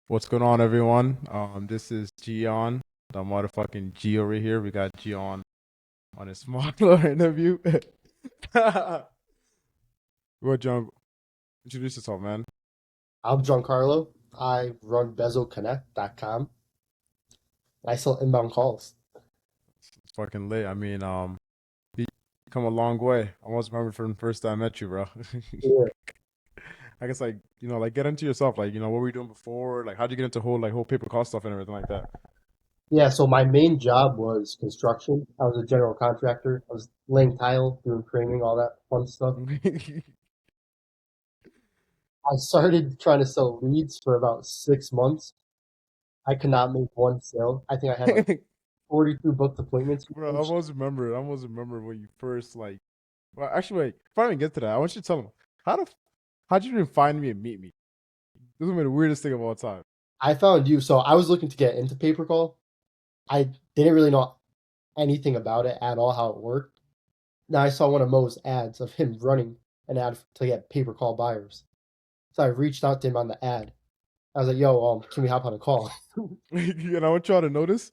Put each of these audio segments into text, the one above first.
What's going on, everyone? This is Gian, the motherfucking G over here. We got Gian on a smaller interview. What, John? Introduce yourself, man. I'm Giancarlo. I run BezoConnect.com. I sell inbound calls. It's fucking late. You come a long way. I almost remember from the first time I met you, bro. Yeah. I guess like get into yourself, what were you doing before? Like, how'd you get into whole paper cost stuff and everything like that? Yeah, so my main job was construction. I was a general contractor. I was laying tile, doing framing, all that fun stuff. I started trying to sell leads for about 6 months. I could not make one sale. I think I had like 42 booked appointments. Bro, I almost remember when you first well, actually, wait, before I even get to that, I want you to tell them how the how'd you even find me and meet me? This is the weirdest thing of all time. I found you, so I was looking to get into pay per call. I didn't really know anything about it at all, how it worked. Now I saw one of Mo's ads of him running an ad to get pay per call buyers. So I reached out to him on the ad. I was like, "Yo, can we hop on a call?" And I want y'all to notice,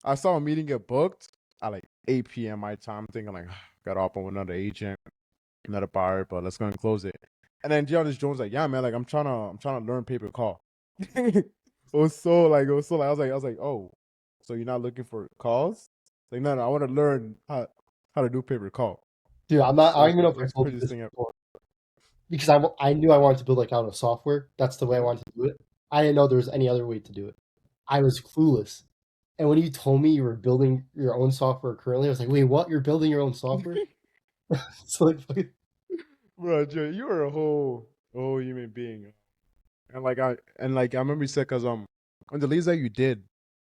I saw a meeting get booked at like 8 p.m. my time, thinking like, got off on another agent, another buyer, but let's go and close it. And then Giannis Jones like, yeah, man, like I'm trying to learn paper call. I was like, oh, so you're not looking for calls? Like, no, I want to learn how to do paper call. Dude, I'm not. I don't even know if I That's the told you craziest this thing ever. before because I knew I wanted to build like out of software. That's the way I wanted to do it. I didn't know there was any other way to do it. I was clueless. And when you told me you were building your own software currently, I was like, "Wait, what? You're building your own software?" So like, Bro, Jay, you are a whole human being. And I remember you said because on the leads that you did,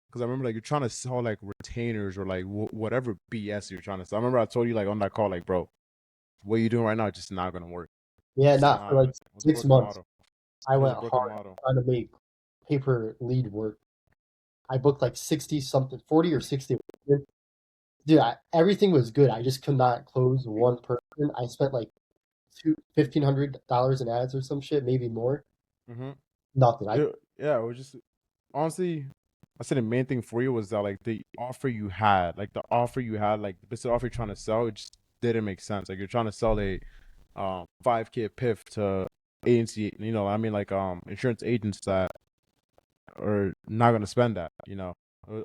because I remember like you're trying to sell like retainers or like whatever BS you're trying to sell. I remember I told you like on that call, like, bro, what you're doing right now is just not gonna work. yeah, It's not for not. like It was a 6 months. I It was went a broken hard model. trying to make paper lead work. I booked like 60 something, 40 or 60. Dude, everything was good. I just could not close one person. I spent like $1,500 in ads or some shit, maybe more. Mm-hmm. Nothing. Yeah, it was just honestly, I said the main thing for you was that like the offer you had, like the offer you're trying to sell, it just didn't make sense. Like you're trying to sell a 5K PIF to agency, insurance agents that are not gonna spend that,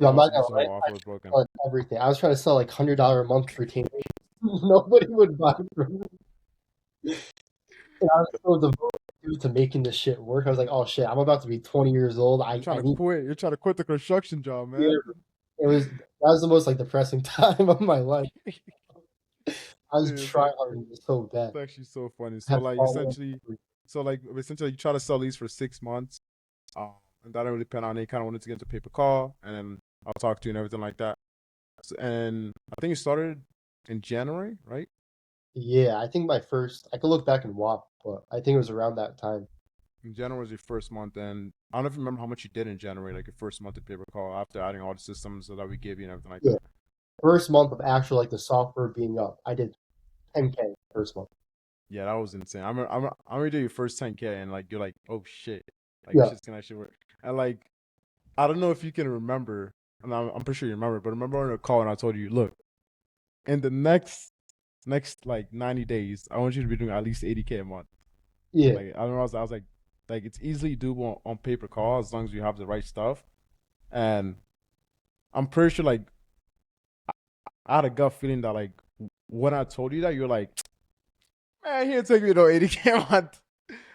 Dude, I'm not Honestly, gonna just the lie. whole I offer was broken. tried everything. I was trying to sell like $100 a month retainers. Nobody would buy from me. And I was so devoted to making this shit work. I was like, oh shit, I'm about to be 20 years old. I need You're trying to quit the construction job, man. here. That was the most like depressing time of my life. I was Dude, trying hard so bad. it's actually so funny. I had followers. So essentially you try to sell these for 6 months. Um, and that didn't really pan out. And they kind of wanted to get into paper call, and then I'll talk to you and everything like that. And I think it started in January, right? Yeah, I think my first, I could look back and watch, but I think it was around that time. In January was your first month, and I don't know if you remember how much you did in January, like your first month of paper call after adding all the systems that we gave you and everything like Yeah, that. first month of actual like the software being up, I did 10K first month. Yeah, that was insane. I'm gonna do your first 10K, and like you're like, oh shit, like Yeah, shit's gonna actually work. And like I don't know if you can remember, and I'm pretty sure you remember, but remember on a call and I told you, look, in the next like 90 days, I want you to be doing at least 80K a month. yeah. Like I don't know, I was like it's easily doable on paper call as long as you have the right stuff. And I'm pretty sure like I had a gut feeling that like when I told you that you're like, man, he didn't take me no 80K a month.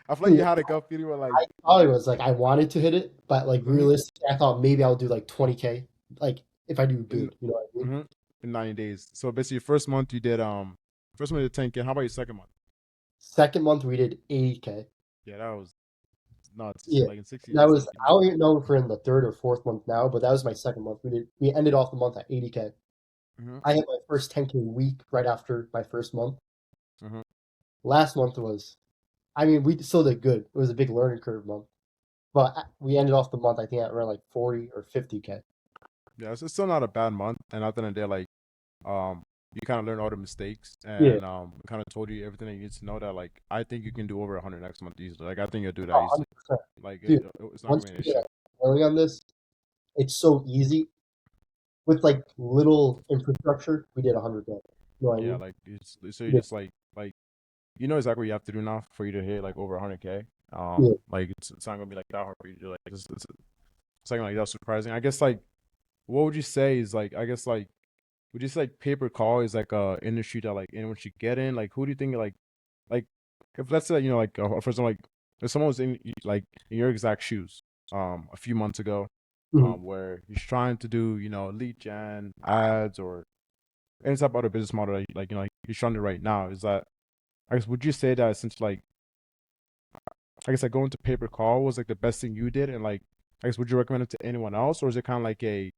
I feel like you Yeah. had a gut feeling where like, I thought it was like I wanted to hit it, but like mm-hmm, realistically, I thought maybe I'll do like 20K, like if I do in, good, you know what I mean? mm-hmm, in 90 days. So basically, your first month you did 10K. How about your second month? Second month we did 80K. Yeah, that was nuts. Yeah, Like in 60 that days, was I don't even know if we're in the third or fourth month now, but that was my second month. We ended off the month at 80K. mm-hmm, I hit my first 10K week right after my first month. mm-hmm. Last month was, I mean, we still did good. It was a big learning curve month, but we ended off the month I think at around like 40 or 50K. Yeah, it's still not a bad month. And at the end of the day, like, um, you kind of learned all the mistakes Yeah, and kind of told you everything that you need to know. That like I think you can do over 100 next month easily. Like I think you'll do that easily. 100%. Like Dude, it's not once gonna be an you get issue. a feeling on this, it's so easy. With like little infrastructure, we did 100 grand. You know what I Yeah, mean? like it's so you Yeah, just like you know exactly what you have to do now for you to hit like over 100K. yeah. Like it's not gonna be like that hard for you to do. Like it's something like that surprising. I guess like what would you say is like I guess like would you say like pay per call is like a industry that like anyone should get in? Like who do you think like if let's say you know like for example like if someone was in like in your exact shoes a few months ago Mhm. where he's trying to do you know lead gen ads or any type of other business model that, like you know he's trying to right now is that I guess would you say that since like I guess like going to pay per call was like the best thing you did and like I guess would you recommend it to anyone else or is it kind of like a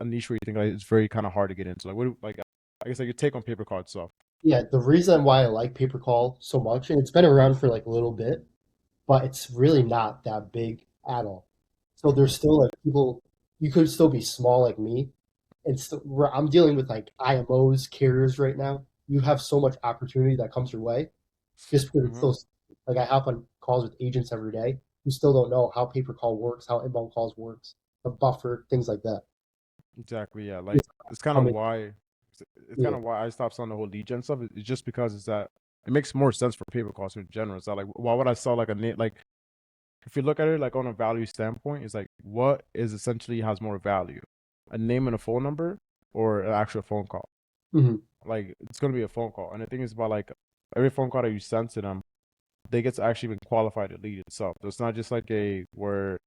niche where you think like it's very kind of hard to get into like what like I guess like your take on pay per call itself. Yeah, the reason why I like pay per call so much, and it's been around for like a little bit, but it's really not that big at all. So there's still like people, you could still be small like me, and still, I'm dealing with like IMOs, carriers right now. You have so much opportunity that comes your way just because it's Mm-hmm. still like I hop on calls with agents every day who still don't know how pay per call works, how inbound calls works, the buffer, things like that. Exactly. Yeah. Like It's it's kind of coming. why it's kind Yeah, of why I stopped selling the whole lead gen stuff. It's just because it's that it makes more sense for paper calls in general. It's not like why would I sell like a like if you look at it like on a value standpoint, it's like what is essentially has more value, a name and a phone number or an actual phone call. hmm Like it's gonna be a phone call, and the thing is about like every phone call that you send to them, they get to actually even qualify the lead itself. So it's not just like a where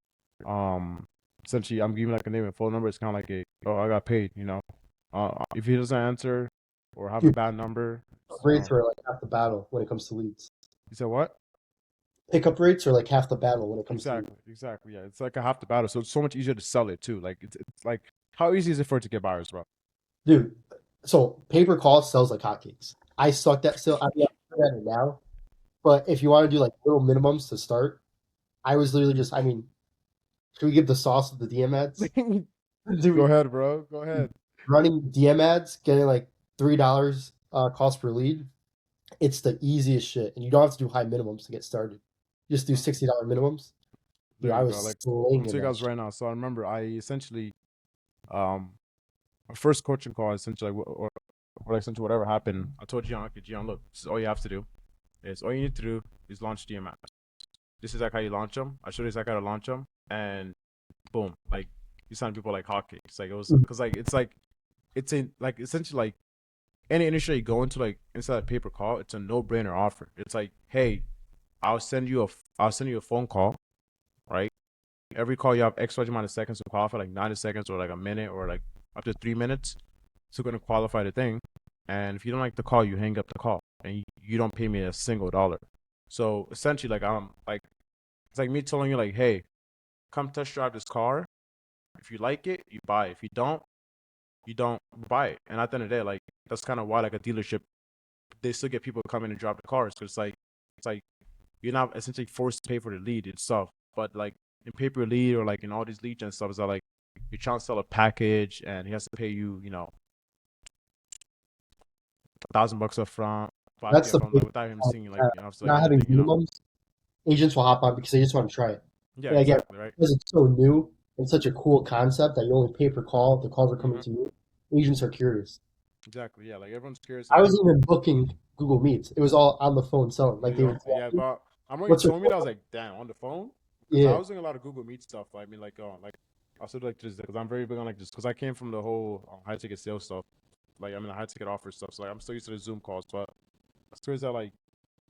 um essentially I'm giving like a name and phone number. It's kind of like a oh I got paid, you know. If he doesn't answer or have a dude, bad number, rates are like half the battle when it comes to leads. you said what? Pickup rates are like half the battle when it comes to leads. Exactly, exactly. Yeah, it's like a half the battle. So it's so much easier to sell it too. Like it's like how easy is it for it to get buyers, bro? Dude, so pay per call sells like hotcakes. I sucked at still. I mean, I'm good at it now. But if you want to do like little minimums to start, I was literally just. I mean, should we give the sauce of the DM ads? Go Dude, ahead, bro. Go ahead. running DM ads, getting like $3 cost per lead. It's the easiest shit, and you don't have to do high minimums to get started. Just do $60 minimums. Dude, There I you go. was Like I'm gonna slinging tell you that guys shit. right now. So I remember I essentially um my first coaching call essentially or essentially whatever happened. I told Gian, okay, Gian, look, this is all you have to do. Is all you need to do is launch DMS. This is like how you launch them. I showed you exactly how to launch them, and boom, like you sign people like hotcakes. Like it was Mhm. because like it's a like essentially like any industry you go into like inside a paper call, it's a no brainer offer. It's like, hey, I'll send you a phone call, right? Every call you have X amount of seconds to qualify, like 90 seconds or like a minute or like up to 3 minutes. So going to qualify the thing. And if you don't like the call, you hang up the call and you don't pay me a single dollar. So essentially, like I'm like it's like me telling you like, hey, come test drive this car. If you like it, you buy it. If you don't buy it. And at the end of the day, like that's kind of why like a dealership they still get people to come in and drive the cars because it's like you're not essentially forced to pay for the lead itself. But like in pay per lead or like in all these lead gen stuff is that like you're trying to sell a package and he has to pay you, you know, $1,000 up front, 5K That's up the front, big like without him seeing like you know, so like not having anything, you know. minimums. Agents will hop on because they just want to try it. Yeah, And again, exactly, right. because it's so new and such a cool concept that you only pay per call, the calls are coming Mm-hmm. to you. Agents are curious. Exactly, yeah. Like everyone's curious, I and wasn't even booking Google Meets. It was all on the phone selling. Like they would say, yeah, but I'm when you "What's your told me phone that I was number?" like, damn, on the phone, because I Yeah, was doing a lot of Google Meet stuff. I mean, like I also like just because I'm very big on like just because I came from the whole high ticket sales stuff. Like I'm in the high ticket offer stuff, so like I'm still used to the Zoom calls, but it's crazy that like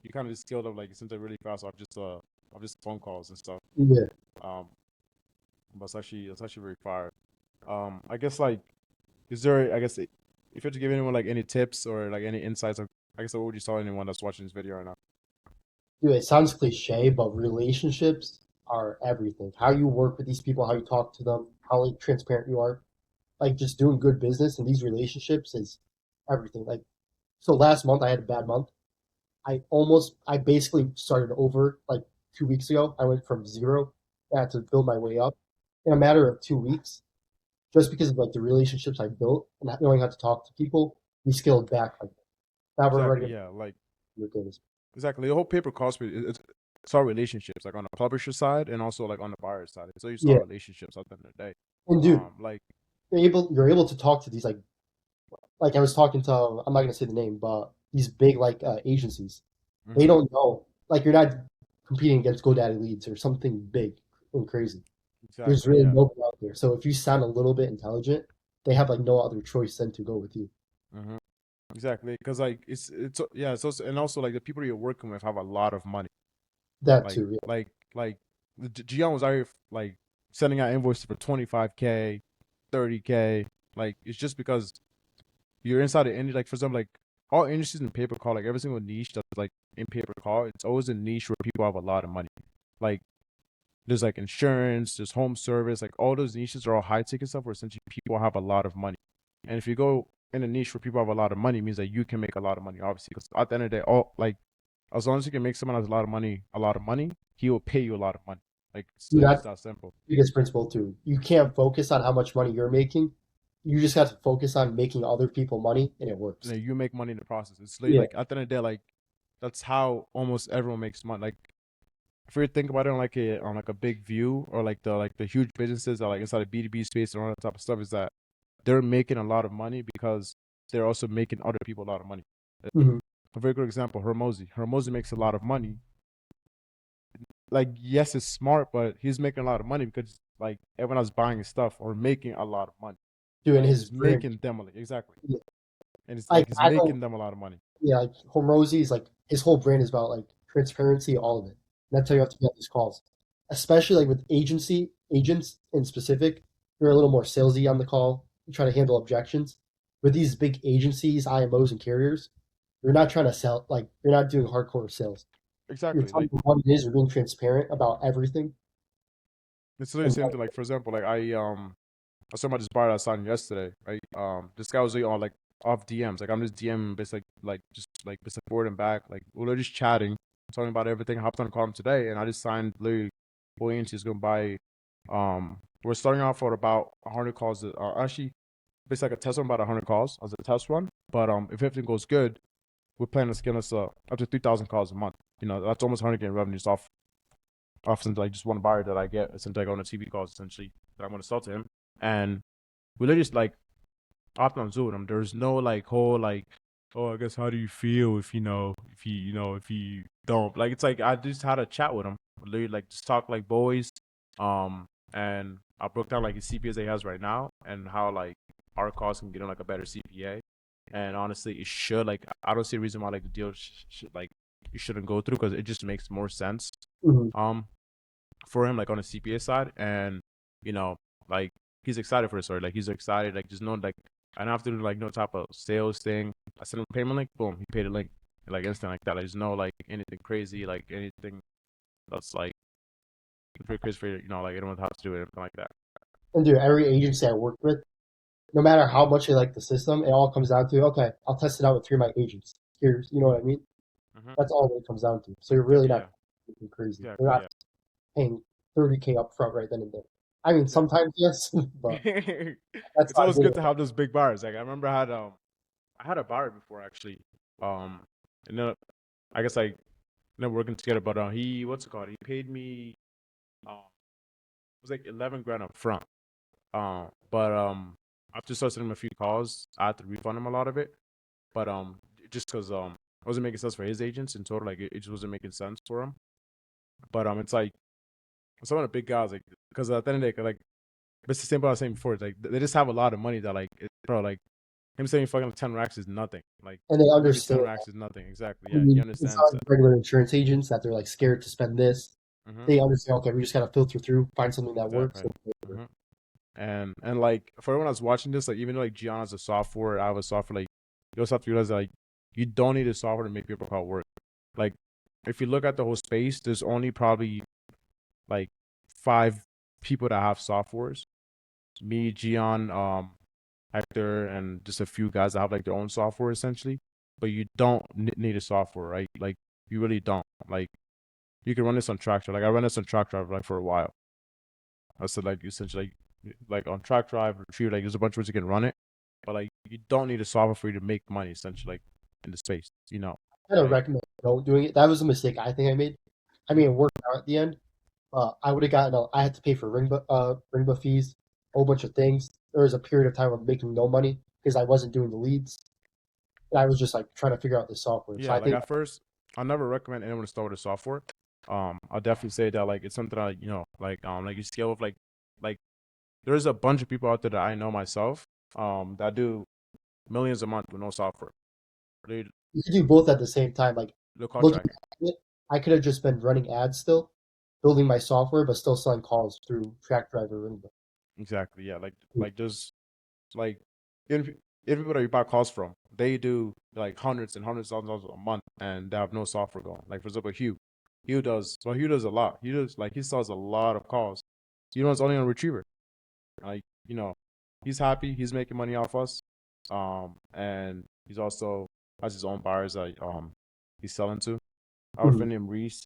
you kind of just scaled up like since they're really fast off just phone calls and stuff. yeah. Um, but it's actually very fire. I guess like is there I guess if you had to give anyone like any tips or like any insights, I guess what would you tell anyone that's watching this video right now? Dude, it sounds cliche, but relationships are everything. How you work with these people, how you talk to them, how like, transparent you are. Like just doing good business in these relationships is everything. Like so, last month I had a bad month. I basically started over like 2 weeks ago. I went from zero. I had to build my way up in a matter of 2 weeks, just because of like the relationships I built and not knowing how to talk to people. we scaled back. Like now we're Exactly. ready Yeah. Like to do this. exactly. The whole paper cost me. It's all relationships, like on the publisher side and also like on the buyer side. It's always all Yeah, relationships at the end of the day. and dude, Like you're able to talk to these like I was talking to I'm not gonna say the name, but these big like agencies. They hmm don't know like you're not competing against GoDaddy leads or something big and crazy. There's exactly. really Yeah. nobody out there. So if you sound a little bit intelligent, they have like no other choice than to go with you. hmm Exactly. Because like it's yeah. It's also, and also like the people you're working with have a lot of money. That Like too, yeah. like Gian was out here like sending out invoices for 25K, 30K. Like it's just because you're inside the industry. Like for example, like all industries in pay per call, like every single niche that's like in pay per call, it's always a niche where people have a lot of money. Like there's like insurance, there's home service, like all those niches are all high ticket stuff where essentially people have a lot of money. And if you go in a niche where people have a lot of money, it means that you can make a lot of money, obviously. Because at the end of the day, all like as long as you can make someone has a lot of money, he will pay you a lot of money. Like it's Dude, literally just that's that simple. the biggest principle too. You can't focus on how much money you're making. You just have to focus on making other people money, and it And works. then you make money in the process. It's literally Yeah. like at the end of the day, like that's how almost everyone makes money. Like if you think about it on like a big view or like the huge businesses that like inside of B2B space and all that type of stuff is that they're making a lot of money because they're also making other people a lot of money. hmm A very good example, Hermosi. Hermosi makes a lot of money. Like, yes, it's smart, but he's making a lot of money because like everyone else buying his stuff or making a lot of money. Doing Like his it's brand. making them exactly. Yeah. And it's Like like it's I don't. making them a lot of money. Yeah, like Hormozy is like his whole brand is about like transparency, all of it. And that's how you have to get these calls, especially like with agents in specific. You're a little more salesy on the call. You try to handle objections. With these big agencies, IMOs, and carriers, you're not trying to sell. Like you're not doing hardcore sales. You're Exactly. telling Like them what it is. You're being transparent about everything. it's literally the And same thing. Like for example, like I was talking about this bar I signed yesterday, right? This guy was like on like off DMs. Like I'm just DM basically just like basically forward and back. Like we were just chatting, talking about everything. I hopped on a call him today and I just signed literally Buoyancy is gonna buy we're starting off for about 100 calls. Actually basically like a test run about 100 calls as a test run. But if everything goes good, we're planning to scale us up to 3,000 calls a month. You know, that's almost 100K revenues off since like just one buyer that I get since I go on the TV calls essentially that I'm gonna sell to him. And we literally just like opt on Zoom with him. There's no like whole like, oh, I guess how do you feel if if you don't like? It's like I just had a chat with him, literally like just talk like boys, and I broke down like his CPAs that he has right now and how like our costs can get him like a better CPA. And honestly, it should like I don't see a reason why like the deal should like you shouldn't go through because it just makes more sense. mhm. Um, for him like on the CPA side, and you know like he's excited for the story. Like he's excited, like just knowing like I don't have to do like no type of sales thing. I send him a payment link, boom, he paid a link like instant like that. Like there's no like anything crazy, like anything that's like pretty crazy for like anyone have to do it, anything like that. And dude, every agency I worked with, no matter how much they like the system, it all comes down to okay, I'll test it out with three of my agents. Here's, you know what I mean? Mm-hmm. That's all it comes down to. So you're really Exactly. not Yeah. crazy. You're Exactly. not Yeah. paying 30K up front right then and there. I mean, Exactly. sometimes yes, but that's It's not always good. good to have those big bars. Like I remember I had a bar before actually. Um, and then I guess like working together, but he what's it called? He paid me it was like 11 grand up front. But after sending him a few calls, I had to refund him a lot of it. But just because it wasn't making sense for his agents in total, like it just wasn't making sense for him. But it's like some of the big guys, like because at the end of the day, like it's the same thing I was saying before. It's like they just have a lot of money that like bro, like him saying fucking 10 racks is nothing. Like And they literally understand. 10 racks is nothing. Exactly. I Yeah, he mean, it's understands not that. like regular insurance agents that they're like scared to spend this. Mm-hmm. They understand. Okay, we just gotta filter through, find something that works. Exactly. Mm-hmm. And like for everyone that's watching this, like even though like Gianna's a software, I have a software, like you also have to realize that, like you don't need a software to make paper call work. Like if you look at the whole space, there's only probably like five people that have softwares. Me, Gian, Hector, and just a few guys that have like their own software essentially. But you don't need a software, right? Like you really don't. Like you can run this on Track Drive. Like I ran this on Track Drive like for a while. I said like essentially like on Track Drive, Retriever, like there's a bunch of ways you can run it. but like you don't need a software for you to make money essentially, like in the space, I don't like. recommend don't doing it. That was a mistake I think I made. I mean, it Mhm. worked out at the end. I would have gotten. I had to pay for Ringba fees, a whole bunch of things. There was a period of time of making no money because I wasn't doing the leads, and I was just like trying to figure out the software. So Yeah, I like think at first, I never recommend anyone to start with a software. I'll definitely say that like it's something that like you scale with like there's a bunch of people out there that I know myself that do millions a month with no software. They you could do both at the same time. Like the call looking tracking. at it, I could have just been running ads still, building my software, but still selling calls through Track Driver Ringba. Exactly. Yeah. Like there's like even even people that you buy calls from, they do like hundreds and hundreds of thousands of dollars a month and they have no software going. Like for example, Hugh. Hugh does a lot. He sells a lot of calls. It's only on Retriever. Like, he's happy. He's making money off us. And he's also has his own buyers that he's selling to. I have a Mhm. friend named Reese.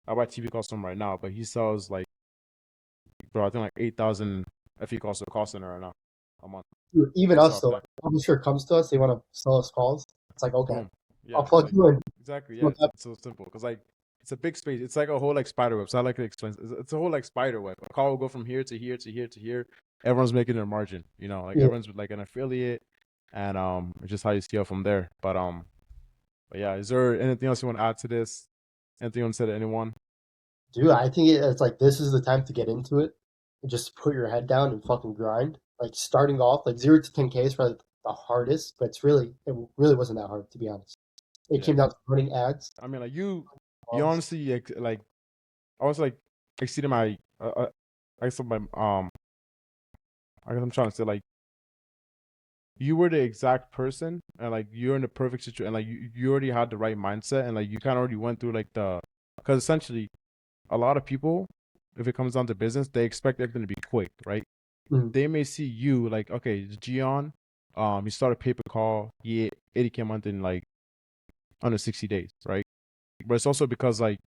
I buy TV calls from him right now, but he sells like, bro, I think like 8,000 FE calls to a call center right now a month Even just us off though, that. like, publisher comes to us, they want to sell us calls. It's like okay, Boom. I'll Yeah, plug like you in. exactly. Yeah, Look it's so simple because like it's a big space. It's like a whole like spider web. So I like to explain. It's a whole like spider web. A call will go from here to here to here to here. Everyone's making their margin. Like Yeah, everyone's with like an affiliate, and it's just how you scale from there. But yeah, is there anything else you want to add to this? Anything you want to say to anyone? dude, I think it's like this is the time to get into it. And just put your head down and fucking grind. Like starting off, like 0 to 10K is probably the hardest, but it really wasn't that hard to be honest. It Yeah, came down to running ads. I mean, like you Calls. honestly like I was like exceeding my I guess my I guess I'm trying to say like you were the exact person and like you're in the perfect situation and like you already had the right mindset and like you kind of already went through like because essentially a lot of people, if it comes down to business, they expect everything to be quick, right? Mhm. They may see you like, okay, Gion, you start a paper call, 80K a month in like under 60 days, right? But it's also because like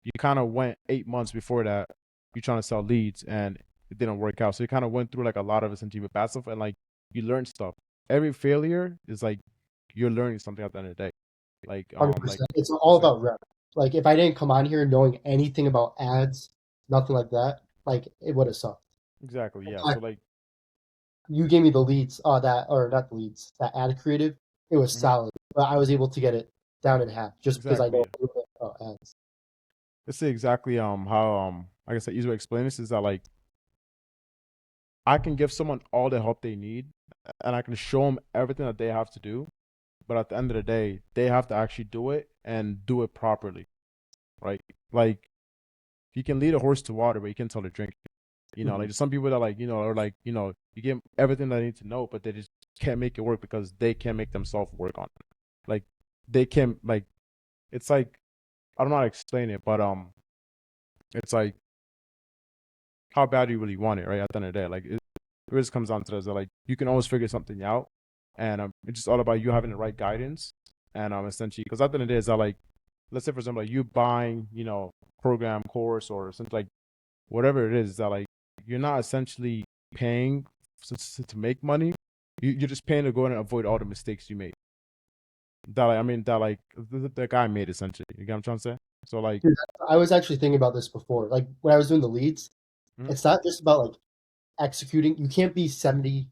you kind of went 8 months before that, you trying to sell leads and it didn't work out. So you kind of went through like a lot of essentially with bad stuff and like you learned stuff. Every failure is like you're learning something at the end of the day. Like 100%. It's all it's like about rep. Like if I didn't come on here knowing anything about ads, nothing like that, like it would have sucked. exactly, yeah. But So like you gave me the leads, that or not the leads, that ad creative. It was mhm, solid, but I was able to get it down in half just because I exactly, know yeah. a little bit about ads. Let's say exactly how I guess the easy way to explain this is that like I can give someone all the help they need and I can show them everything that they have to do, but at the end of the day, they have to actually do it and do it properly, right? Like you can lead a horse to water, but you can't tell it to drink. Like Mhm. there's some people that like, are like, you give 'em everything they need to know, but they just can't make it work because they can't make themselves work on it. Like they can't like it's like I don't know how to explain it, but it's like how bad do you really want it, right? At the end of the day, like it just comes down to this. That, like you can always figure something out, and it's just all about you having the right guidance, and essentially, because at the end of the day, is that like, let's say for example, like you buying, program course or something like whatever it is that like you're not essentially paying to make money. You're just paying to go in and avoid all the mistakes you made. That like, I mean that like the guy made essentially. You get what I'm trying to say? So like, Dude, I was actually thinking about this before. Like when I was doing the leads, mhm, it's not just about like executing. You can't be 70.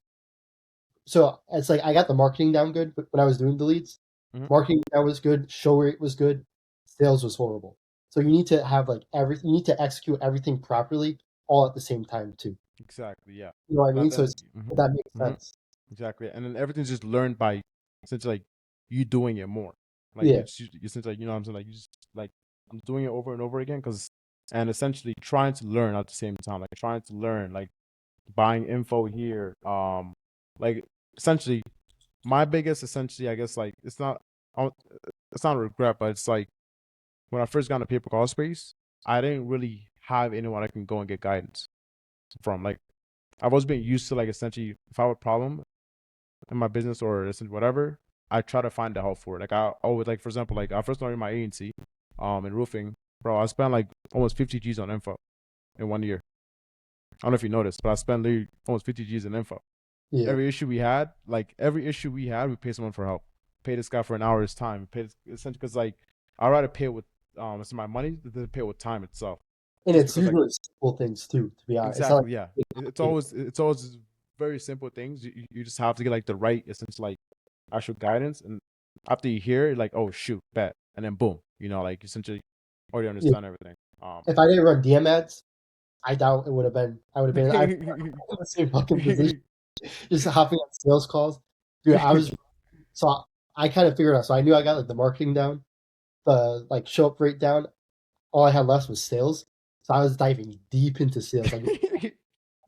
So it's like I got the marketing down good but when I was doing the leads. mhm, Marketing that was good, show rate was good, sales was horrible. So you need to have like everything. You need to execute everything properly all at the same time too. exactly, yeah. You know what I But mean? So then, it's, that makes mhm, sense. exactly, and then everything's just learned by essentially like you doing it more. Like Yeah, it's essentially like what I'm saying, like you just like I'm doing it over and over again because and essentially trying to learn at the same time, like trying to learn, like buying info here, like essentially my biggest essentially I guess like I don't- it's not a regret, but it's like when I first got into paper call space, I didn't really have anyone I can go and get guidance from. Like I was being used to like essentially if I have a problem in my business or essentially whatever, I try to find the help for it. Like I always like for example, like I first started my agency, in roofing, bro. I spent like almost 50 G's on info in one year. I don't know if you noticed, but I spent literally almost 50 G's in info. Yeah. Every issue we had, like every issue we had, we pay someone for help. Pay this guy for an hour's time. Pay this, essentially because like I'd rather pay with it's my money than pay with time itself. And Just it's because like usually simple things too, to be honest. It's not like exactly, yeah. big complicated. It's always very simple things. You just have to get like the right essentially like actual guidance, and after you hear it, like oh shoot, bet, and then boom, like essentially already Yeah. understand everything. If I didn't run DM ads, I doubt it would have been. I would have been. I'm in the same fucking position, just hopping on sales calls, dude. I was so I kind of figured out. So I knew I got like the marketing down, the like show up rate down. All I had left was sales. So I was diving deep into sales, like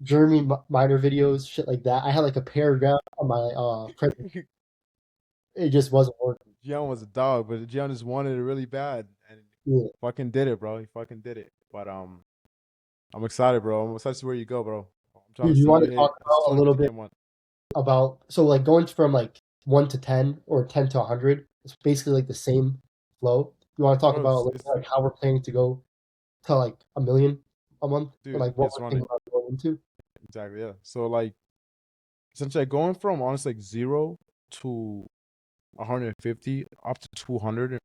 Jeremy Minor videos, shit like that. I had like a paragraph on my present. It just wasn't working. Gian was a dog, but Gian just wanted it really bad, and Yeah. fucking did it, bro. He fucking did it. But I'm excited, bro. I'm excited to see where you go, bro. I'm trying Dude, to you see want you to hit talk this about a little 250k bit a month. about so like going from like 1 to 10 or 10 to 100? It's basically like the same flow. You want to talk Bro, about a little bit, like how we're planning to go to like a million a month, or dude, like what let's we're run thinking it. about going into? Exactly, yeah. So like essentially going from honestly like 0 to 150 up to 200 in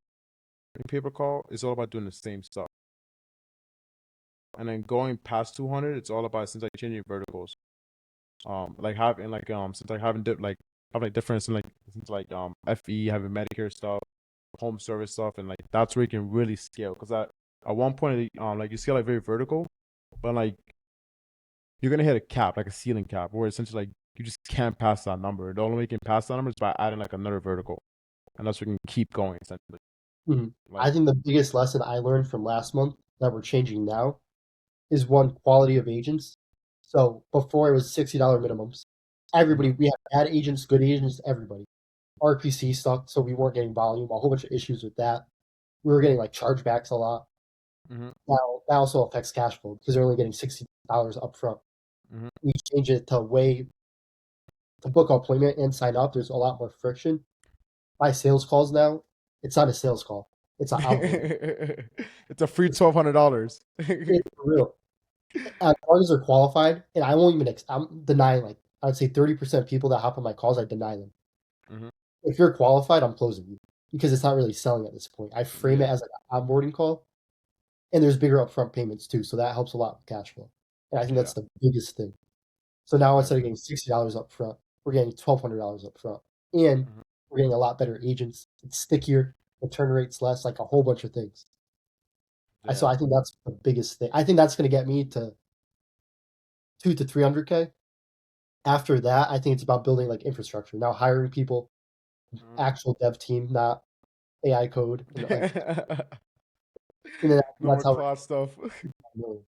paper call is all about doing the same stuff. And then going past 200, it's all about since like changing verticals. Like having like since like having like have like difference in like since like FE having Medicare stuff, home service stuff, and like that's where you can really scale. Because at one point like you scale like very vertical, but like you're gonna hit a cap, like a ceiling cap, where essentially like you just can't pass that number. The only way you can pass that number is by adding like another vertical, and that's where you can keep going essentially. Mhm. I Like think the biggest lesson I learned from last month that we're changing now is one, quality of agents. So before it was $60 minimums. hmm Everybody, we had bad agents, good agents, everybody. RPC sucked, so we weren't getting volume. A whole bunch of issues with that. We were getting like chargebacks a lot. hmm Now that also affects cash flow because they're only getting $60 up front. hmm We change it to way to book an appointment and sign up. There's a lot more friction. My sales calls now, it's not a sales call. It's an onboarding. it's a free It's, $1,200. it's for real. As long as they're qualified, and I won't even. I'm denying like I'd say 30% of people that hop on my calls. I deny them. hmm If you're qualified, I'm closing you because it's not really selling at this point. I frame it Yeah, as like an onboarding call, and there's bigger upfront payments too, so that helps a lot with cash flow. And I think yeah, that's the biggest thing. So now instead of exactly. getting $60 up front, we're getting $1,200 up front, and hmm we're getting a lot better agents. It's stickier. The turn rate's less. Like a whole bunch of things. So Yeah. I think that's the biggest thing. I think that's going to get me to 2 to 300K. After that, I think it's about building like infrastructure. Now hiring people, Mhm. actual dev team, not AI code, and like, and then No that's more how we're cloud stuff. going.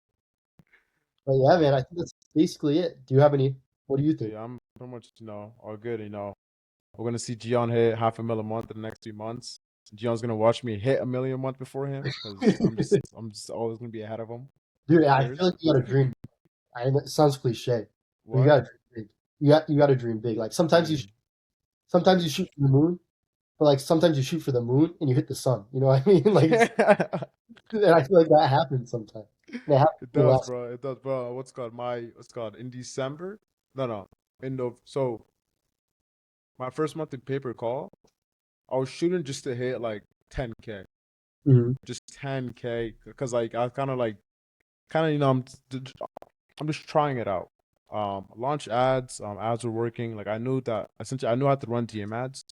But yeah, man, I think that's basically it. Do you have any? What do you think? Yeah, I'm pretty much, all good. We're gonna see Gion hit half a mil a month in the next 2 months. Gion's gonna watch me hit a million a month before him because I'm just always gonna be ahead of him. Dude, Who I feel cares? like you got to dream. I know it sounds cliche, but you What? got to dream big. You got to dream big. Like What do you mean? sometimes you shoot for the moon, but like sometimes you shoot for the moon and you hit the sun. You know what I mean? Like, and I feel like that happens sometimes. And it happened It to me does, last. bro. It does, bro. What's called in December? No, no. So my first month in paper call, I was shooting just to hit like 10K, Mhm. just 10K, because like I kind of I'm just trying it out. Launch ads. Ads were working. Like I knew that essentially I knew how to run DM ads.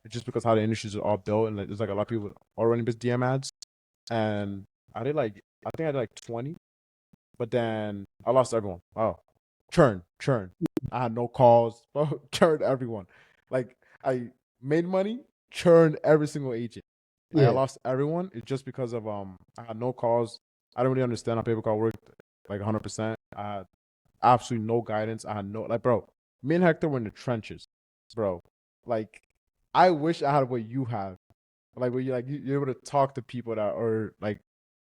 Just because how the industries are all built and like, there's like a lot of people are running this DM ads, and I think I did like 20, but then I lost everyone. Oh, churn. I had no calls, bro. Churned everyone. Like I made money, churned every single agent. Like I Yeah, lost everyone. It's just because of I had no calls. I don't really understand how paper call worked like 100%. I had absolutely no guidance. I had no like, bro. Me and Hector were in the trenches, bro. Like I wish I had what you have. Like where you're able to talk to people that are like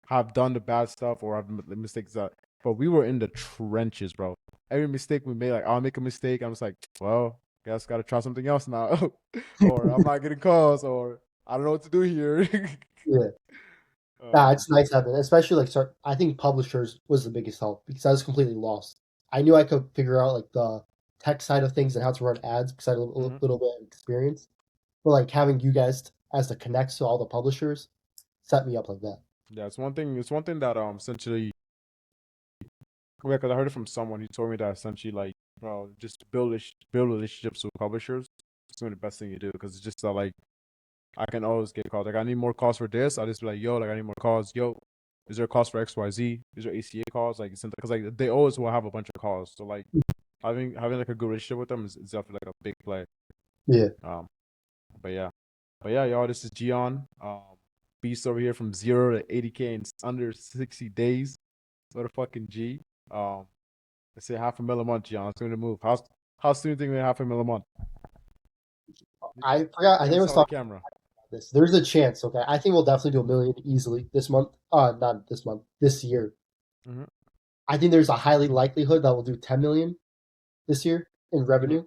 have done the bad stuff or have the mistakes that. But we were in the trenches, bro. Every mistake we made, like I'll make a mistake, I'm just like, well, guess gotta try something else now, or I'm not getting calls, or I don't know what to do here. yeah. Nah, um, it's nice having, especially like start. I think publishers was the biggest help because I was completely lost. I knew I could figure out like the tech side of things and how to run ads because I had a Hmm. little bit of experience. But like having you guys as the connects to all the publishers set me up like that. Yeah, it's one thing. It's one thing that essentially, yeah, because I heard it from someone. He told me that essentially, like, bro, just build relationships with publishers. It's one of the best thing you do because it's just like I can always get calls. Like I need more calls for this. I'll just be like, yo, like I need more calls. Yo, is there a cost for XYZ? Is there ACA calls? Like, because like they always will have a bunch of calls. So like having like a good relationship with them is definitely like a big play. Yeah. Um, but yeah, y'all, this is Gion. Beast over here from 0 to 80K in under 60 days. What a fucking G. Um, let's say half a mil a month, Gion. Let's to move. How soon do you think we're half a mil a month? I forgot. I You think gotta I was tell the talking camera. about this. There's a chance. Okay, I think we'll definitely do 1 million easily this month. Not this month. This year. Mm-hmm. I think there's a highly likelihood that we'll do 10 million this year in Mm-hmm. revenue.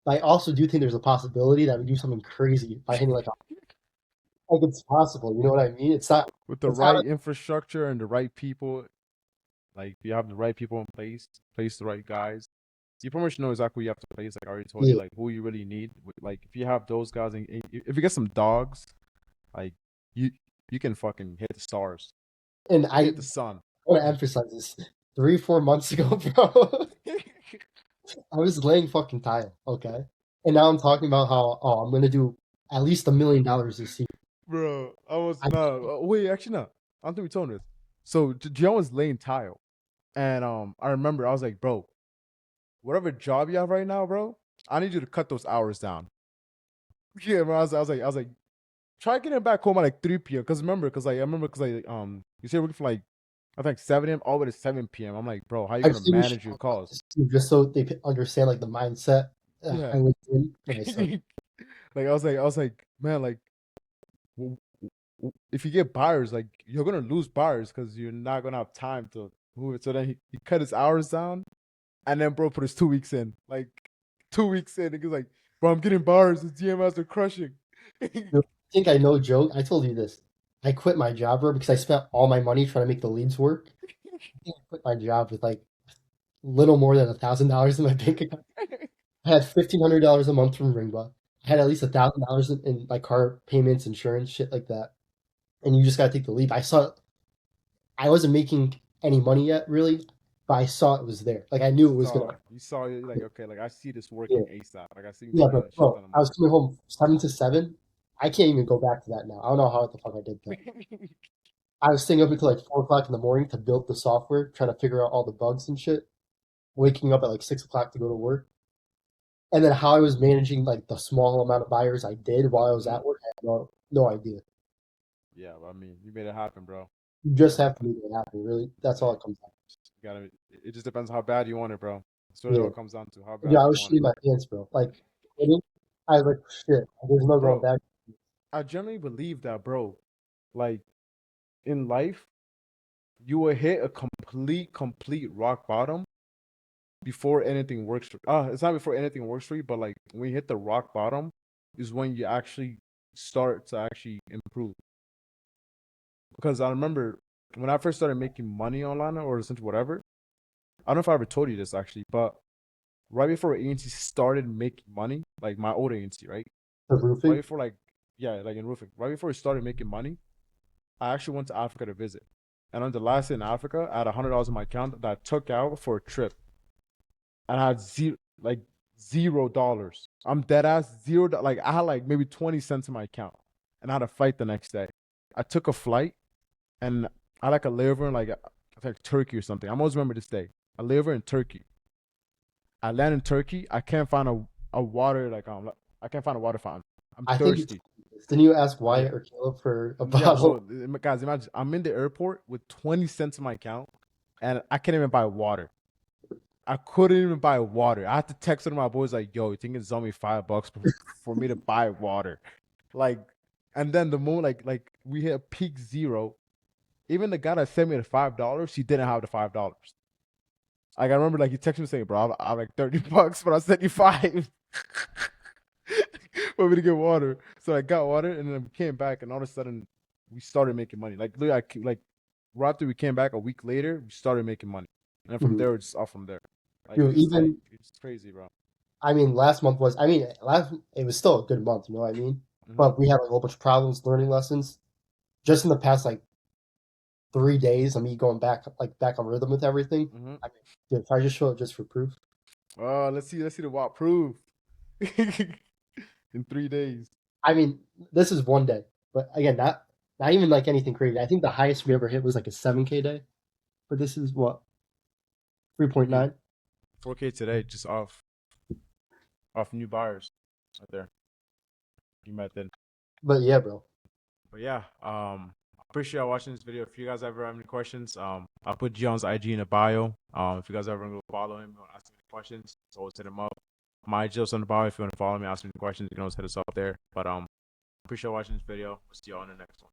But I also do think there's a possibility that we do something crazy by hitting like it's possible. You know what I mean? It's not. With the It's not. right infrastructure and the right people, like if you have the right people in place the right guys, you pretty much know exactly who you have to place. Like I already told you, Yeah. like who you really need. Like if you have those guys, and if you get some dogs, like you you can fucking hit the stars. And You can I hit the sun. want to emphasize this. 3-4 months ago, bro, I was laying fucking tile. Okay, and now I'm talking about how I'm gonna do at least $1 million this year. Bro, I was I no. Wait, actually, no. I don't think we told him this. So Gian was laying tile, and I remember I was like, bro, whatever job you have right now, bro, I need you to cut those hours down. Yeah, bro. I was like, try getting back home at like 3 p.m. Because I remember because you say working from like I think 7 a.m. all the way to 7 p.m. I'm like, bro, how you I gonna finished manage your calls? just so they understand like the mindset I Yeah, was in when I started. like I was like, man, like if you get buyers, like you're gonna lose buyers because you're not gonna have time to move it. So then he cut his hours down, and then bro put his 2 weeks in, like 2 weeks in. He's like, bro, I'm getting buyers. The DMS are crushing. I think I know joke. I told you this. I quit my job, bro, because I spent all my money trying to make the leads work. I think I quit my job with like little more than $1,000 in my bank account. I had $1,500 a month from Ringba. I had at least $1,000 in my car payments, insurance, shit like that. And you just gotta take the leap. I wasn't making any money yet, really, but I saw it was there. Like I knew it was gonna. You saw it like okay, like I see this Yeah, working ASAP. Like I see yeah, making but a shit bro, ton of I was money. coming home 7 to 7. I can't even go back to that now. I don't know how the fuck I did that. I was staying up until like 4 o'clock in the morning to build the software, trying to figure out all the bugs and shit. Waking up at like 6 o'clock to go to work, and then how I was managing like the small amount of buyers I did while I was Hmm. at work, I had no idea. Yeah, I mean, you made it happen, bro. You just Like, have to make it happen. Really, that's yeah, all you it comes down gotta. It just depends how bad you want it, bro. That's to. really all Yeah, it comes down to. How yeah. bad I do you was want it, shitting my pants, bro. Like, quitting, I was like, shit. There's no going bro? back. I generally believe that, bro. Like in life, you will hit a complete rock bottom before anything works. It's not before anything works for you, but like when you hit the rock bottom, is when you actually start to actually improve. Because I remember when I first started making money online or essentially whatever. I don't know if I ever told you this actually, but right before agency started making money, like my old agency, right? The Right roofing. before like yeah, like in roofing, right before it started making money, I actually went to Africa to visit. And on the last day in Africa, I had $100 in my account that I took out for a trip, and I had $0. I'm dead ass zero. Like I had like maybe 20 cents in my account, and I had a flight the next day. I took a flight, and I like a layover in like Turkey or something. I'm always remember this day. A layover in Turkey. I land in Turkey. I can't find a water I can't find a water fountain. I'm I think it's. thirsty. Didn't you ask Yeah. Wyatt or Caleb for a Yeah, bottle? so guys, imagine I'm in the airport with 20 cents in my account and I can't even buy water. I couldn't even buy water. I had to text one of my boys like, "Yo, you think it's only $5 for me to buy water?" Like, and then the moment we hit a peak zero, even the guy that sent me the $5, he didn't have the $5. Like I remember, like he texted me saying, "Bro, I have like $30, but I sent you five for me to get water." So I got water, and then we came back, and all of a sudden we started making money. Like literally, like right after we came back a week later, we started making money, and then from Mhm. there, it's just off from there. Like Dude, it's just like even it's crazy, bro. I mean, last month was I mean, last it was still a good month, you know what I mean? Hmm. But we had like, a whole bunch of problems, learning lessons. Just in the past like 3 days of me going back on rhythm with everything. Hmm. I mean, dude, if I just show it just for proof. Oh, let's see the walk proof in 3 days. I mean, this is one day, but again, not even like anything crazy. I think the highest we ever hit was like a 7K day, but this is what 4K, 3.9. 4K today, just off new buyers out there. You met then. But yeah, bro. But yeah, appreciate y'all watching this video. If you guys ever have any questions, I'll put Gion's IG in the bio. If you guys ever want to follow him or ask him any questions, so always hit him up. My IG's on the bio. If you want to follow me, ask me any questions, you can always hit us up there. But appreciate watching this video. We'll see y'all in the next one.